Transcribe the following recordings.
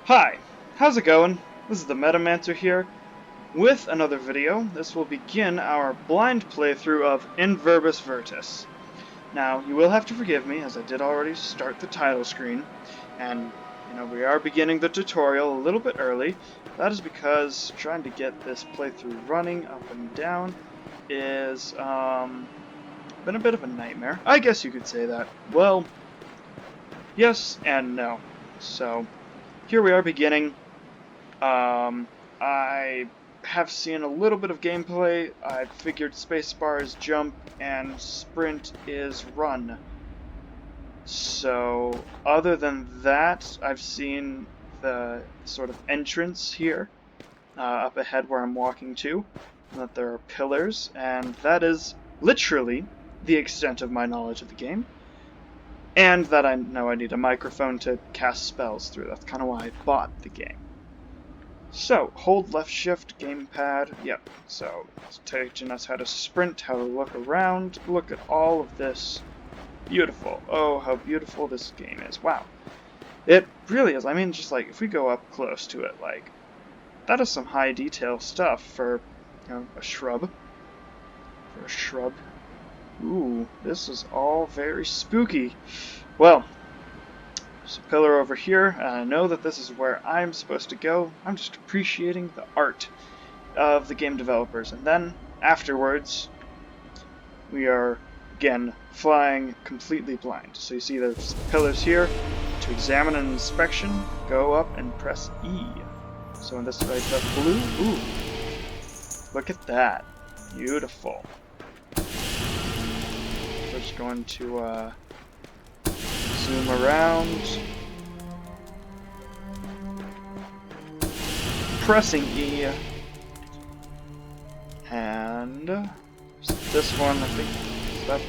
Hi, how's it going? This is the Metamancer here with another video. This will begin our blind playthrough of In Verbis Virtus. Now, you will have to forgive me as I did already start the title screen, and we are beginning the tutorial a little bit early. That is because trying to get this playthrough running up and down is been a bit of a nightmare. I guess you could say that. Well, yes and no. So here we are beginning. I have seen a little bit of gameplay. I figured spacebar is jump and sprint is run. So other than that, I've seen the sort of entrance here up ahead where I'm walking to, and that there are pillars, and that is literally the extent of my knowledge of the game. And that I know I need a microphone to cast spells through. That's kind of why I bought the game. So, hold left shift, gamepad, yep. So, it's teaching us how to sprint, how to look around. Look at all of this. Beautiful. Oh, how beautiful this game is. Wow. It really is. I mean, just like, if we go up close to it, like, that is some high detail stuff for, a shrub. For a shrub. Ooh, this is all very spooky. Well, there's a pillar over here, and I know that this is where I'm supposed to go. I'm just appreciating the art of the game developers. And then, afterwards, we are, again, flying completely blind. So you see there's pillars here. To examine an inspection, go up and press E. So in this right, the blue, ooh, look at that. Beautiful. We're just going to zoom around. Pressing E. And this one, I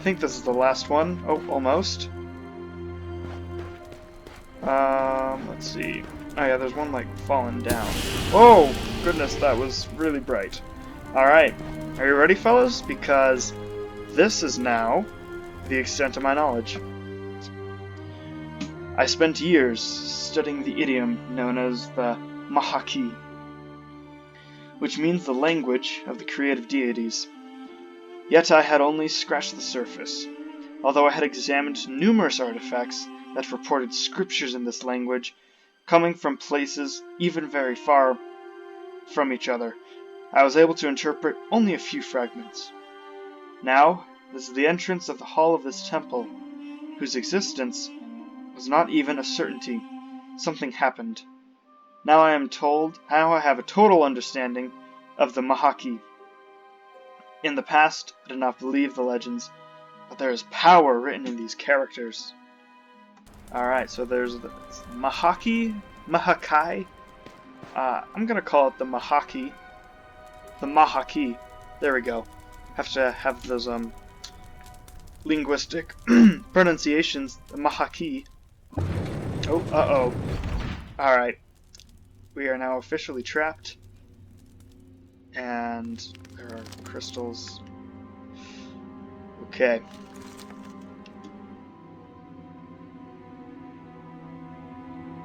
think this is the last one. Oh, almost. Let's see. Oh yeah, there's one like falling down. Oh, goodness, that was really bright. Alright, are you ready, fellas? Because this is now the extent of my knowledge. I spent years studying the idiom known as the Mahaki, which means the language of the creative deities. Yet I had only scratched the surface. Although I had examined numerous artifacts that reported scriptures in this language, coming from places even very far from each other, I was able to interpret only a few fragments. Now, this is the entrance of the hall of this temple, whose existence was not even a certainty. Something happened. Now I have a total understanding of the Mahaki. In the past, I did not believe the legends, but there is power written in these characters. Alright, so there's the Mahakai. I'm gonna call it the Mahaki. The Mahaki. There we go. Have to have those linguistic pronunciations. The Mahaki. Oh, uh-oh. Alright. We are now officially trapped. And there are crystals. Okay.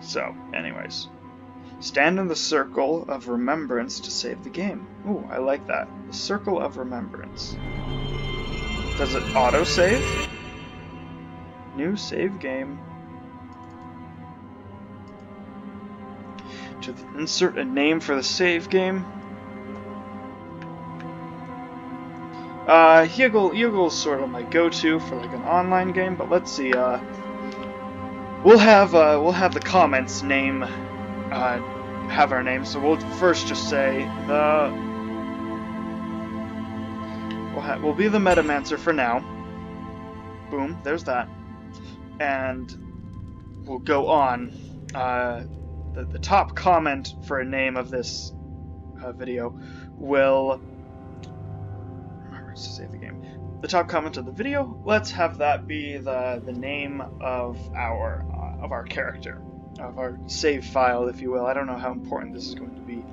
So, anyways. Stand in the circle of remembrance to save the game. Ooh, I like that. The circle of remembrance. Does it auto-save? New save game. To insert a name for the save game. Yuggle's sort of my go-to for like an online game, but let's see. We'll have the comments name have our name. So we'll first just say we'll be the Metamancer for now. Boom, there's that, and we'll go on. The top comment for a name of this video will remember to save the game. The top comment of the video, let's have that be the name of our character, of our save file, if you will. I don't know how important this is going to be.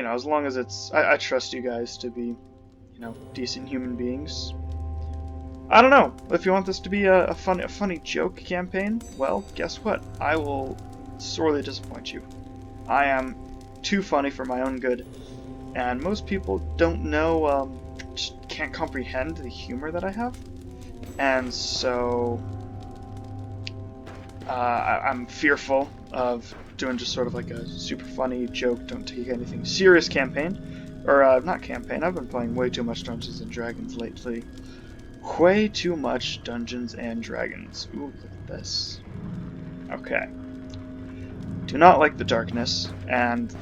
As long as it's, I trust you guys to be, decent human beings. I don't know. If you want this to be a funny joke campaign, well, guess what? I will sorely disappoint you. I am too funny for my own good, and most people don't know, just can't comprehend the humor that I have, and so I'm fearful of doing just sort of like a super funny joke, don't take anything serious campaign, or not campaign. I've been playing way too much Dungeons and Dragons lately. Way too much Dungeons and Dragons. Ooh, look at this. Okay. Do not like the darkness, and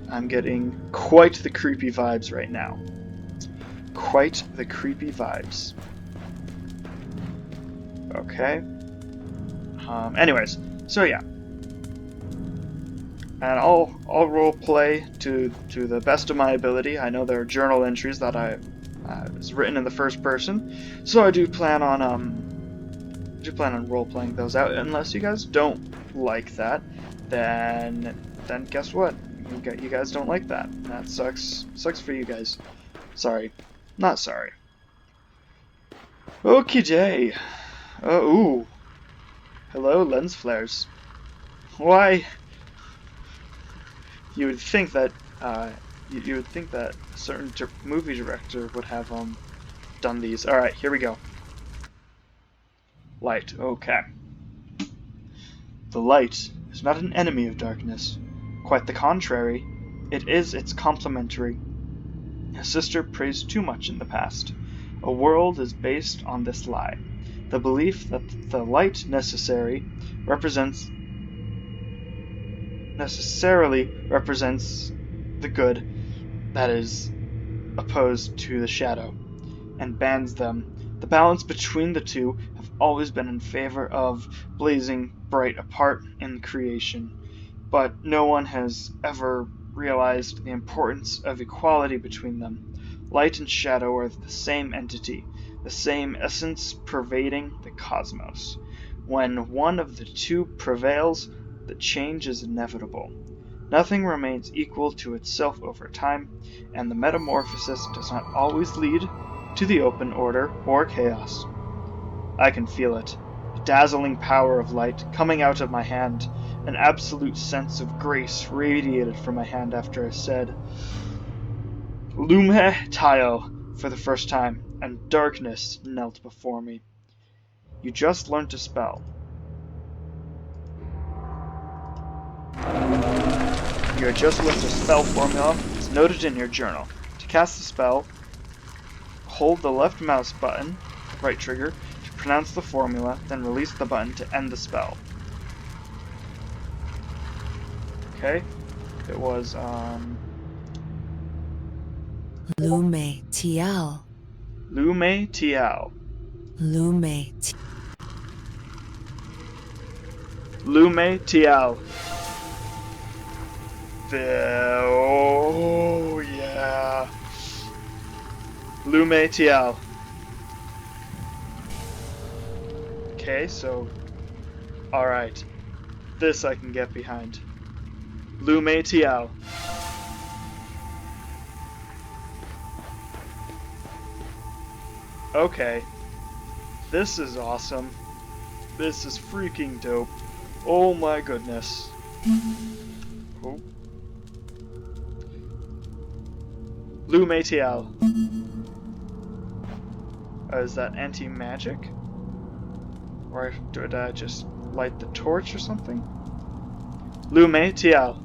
I'm getting quite the creepy vibes right now. Quite the creepy vibes. Okay. Anyways, so yeah. And I'll role play to the best of my ability. I know there are journal entries that is written in the first person, so I do plan on role playing those out. Unless you guys don't like that, then guess what? You guys don't like that. That sucks. Sucks for you guys. Sorry, not sorry. Okie day. Ooh. Hello, lens flares. Why? You would think that you would think that a certain movie director would have done these. All right, here we go. Light. Okay. The light is not an enemy of darkness. Quite the contrary. It is its complementary. A sister praised too much in the past. A world is based on this lie. The belief that the light necessarily represents the good that is opposed to the shadow, and bans them. The balance between the two have always been in favor of blazing bright apart in creation, but no one has ever realized the importance of equality between them. Light and shadow are the same entity, the same essence pervading the cosmos. When one of the two prevails, the change is inevitable. Nothing remains equal to itself over time, and the metamorphosis does not always lead to the open order or chaos. I can feel it, the dazzling power of light coming out of my hand. An absolute sense of grace radiated from my hand after I said, Lume Tile, for the first time, and darkness knelt before me. You just learned a spell. You had just learned a spell formula. It's noted in your journal. To cast the spell, hold the left mouse button, right trigger, to pronounce the formula, then release the button to end the spell. Okay, it was, Lume Tial. Lume Tial. Lume Lume Tial. Oh, yeah. Lume Tial. Okay, so, alright. This I can get behind. Lume Tial. Okay. This is awesome. This is freaking dope. Oh my goodness. Oh. Lume Tial. Is that anti-magic? Or did I just light the torch or something? Lume Tial.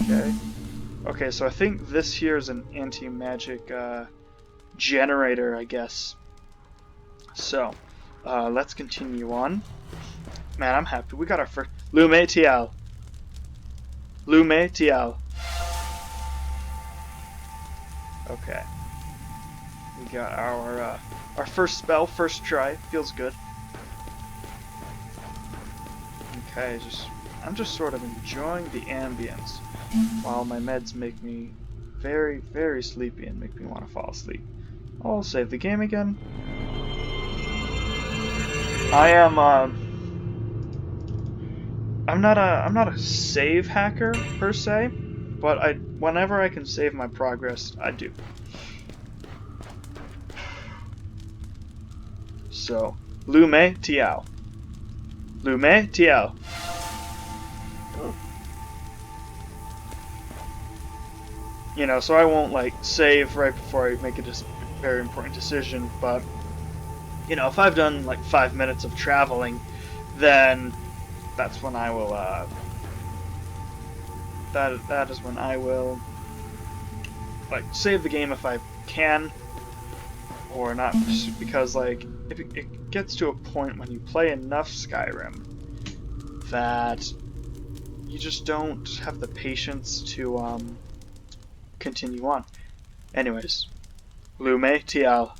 Okay. Okay, so I think this here is an anti-magic generator, I guess. So, let's continue on. Man, I'm happy. We got our first... Lume Tial. Lume Tial. Okay. We got our first spell, first try. Feels good. Okay, I'm just sort of enjoying the ambience while my meds make me very, very sleepy and make me want to fall asleep. I'll save the game again. I'm not a save hacker per se, but whenever I can save my progress, I do. So, Lume Tiao. Lume Tiao. You know, so I won't like save right before I make a very important decision, but you know, if I've done like 5 minutes of traveling, then that's when I will that is when I will like save the game if I can, or not, because like if it gets to a point when you play enough Skyrim that you just don't have the patience to continue on. Anyways, Lume Tial.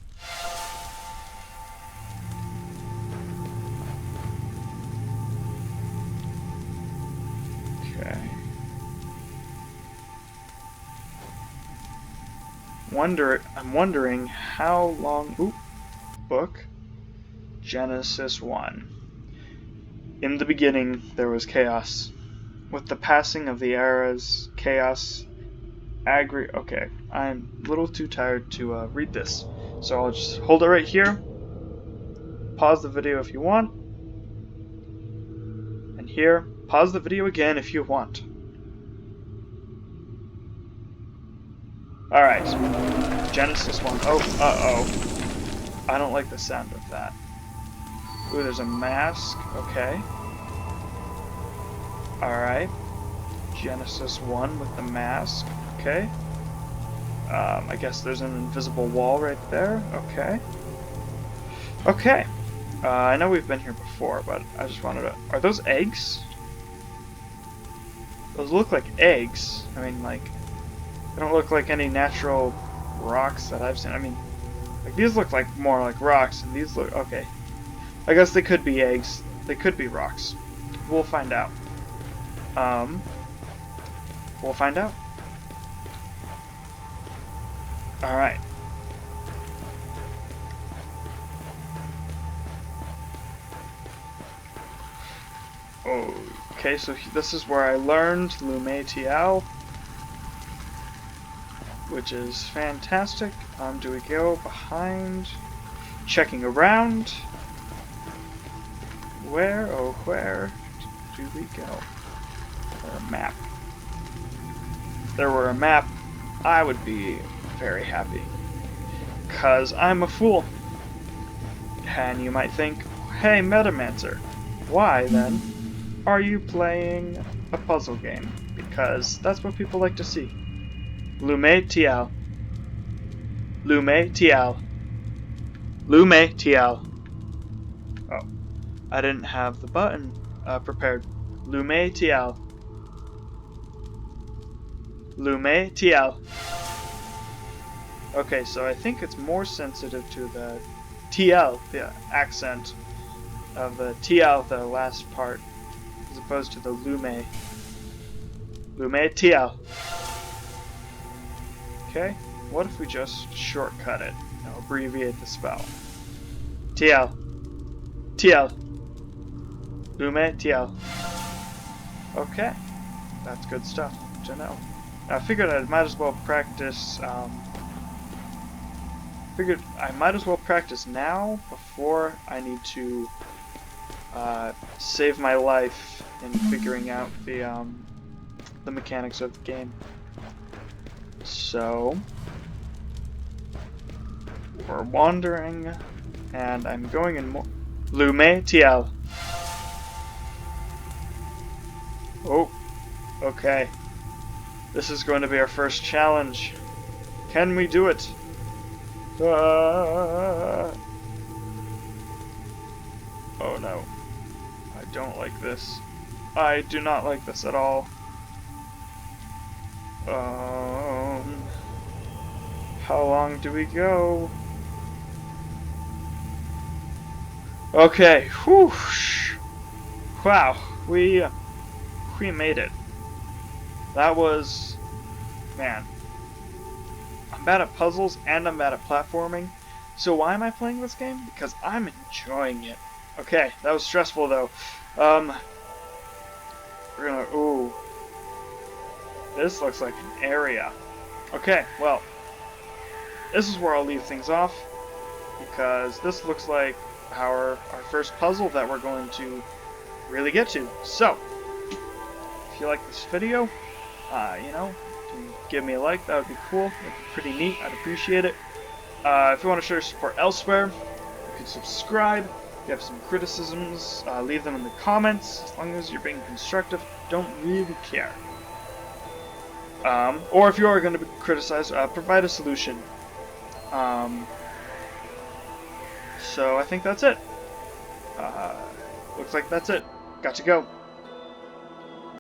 Okay. I'm wondering how long. Oop. Book. Genesis 1. In the beginning, there was chaos. With the passing of the eras, chaos. Okay, I'm a little too tired to read this, so I'll just hold it right here. Pause the video if you want. And here, pause the video again if you want. Alright, Genesis 1. Oh, uh-oh. I don't like the sound of that. Ooh, there's a mask. Okay. Alright. Genesis 1 with the mask. Okay. I guess there's an invisible wall right there. Okay. Okay. I know we've been here before, but I just wanted to... Are those eggs? Those look like eggs. I mean, like... They don't look like any natural rocks that I've seen. I mean, like these look like more like rocks, and these look... Okay. I guess they could be eggs. They could be rocks. We'll find out. We'll find out. Alright. Okay, so this is where I learned Lume Tiao, which is fantastic. Do we go behind? Checking around. Where, oh where do we go? A map. If there were a map, I would be very happy. 'Cause I'm a fool. And you might think, hey Metamancer, why then are you playing a puzzle game? Because that's what people like to see. Lume Tiao. Lume Tiao. Lume Tiao. Oh, I didn't have the button prepared. Lume Tiao. Lume Tiao. Okay, so I think it's more sensitive to the TL, the accent of the TL, the last part, as opposed to the Lume. Lume Tiao. Okay, what if we just shortcut it? You know, abbreviate the spell. TL. TL. Lume TL. Okay, that's good stuff to know. I figured I might as well practice. Figured I might as well practice now before I need to save my life in figuring out the mechanics of the game. So we're wandering, and I'm going in more. Lume Tial. Oh, okay. This is going to be our first challenge. Can we do it? Oh no. I don't like this. I do not like this at all. How long do we go? Okay. Whew. Wow. We made it. That was... Man. I'm bad at puzzles and I'm bad at platforming. So why am I playing this game? Because I'm enjoying it. Okay, that was stressful though. We're gonna... Ooh. This looks like an area. Okay, well. This is where I'll leave things off. Because this looks like our first puzzle that we're going to really get to. So, if you like this video, you know, you can give me a like. That would be cool. That'd be pretty neat. I'd appreciate it. If you want to show your support elsewhere, you can subscribe. If you have some criticisms, leave them in the comments. As long as you're being constructive, don't really care. Or if you are going to be criticized, provide a solution. So I think that's it. Looks like that's it. Got to go.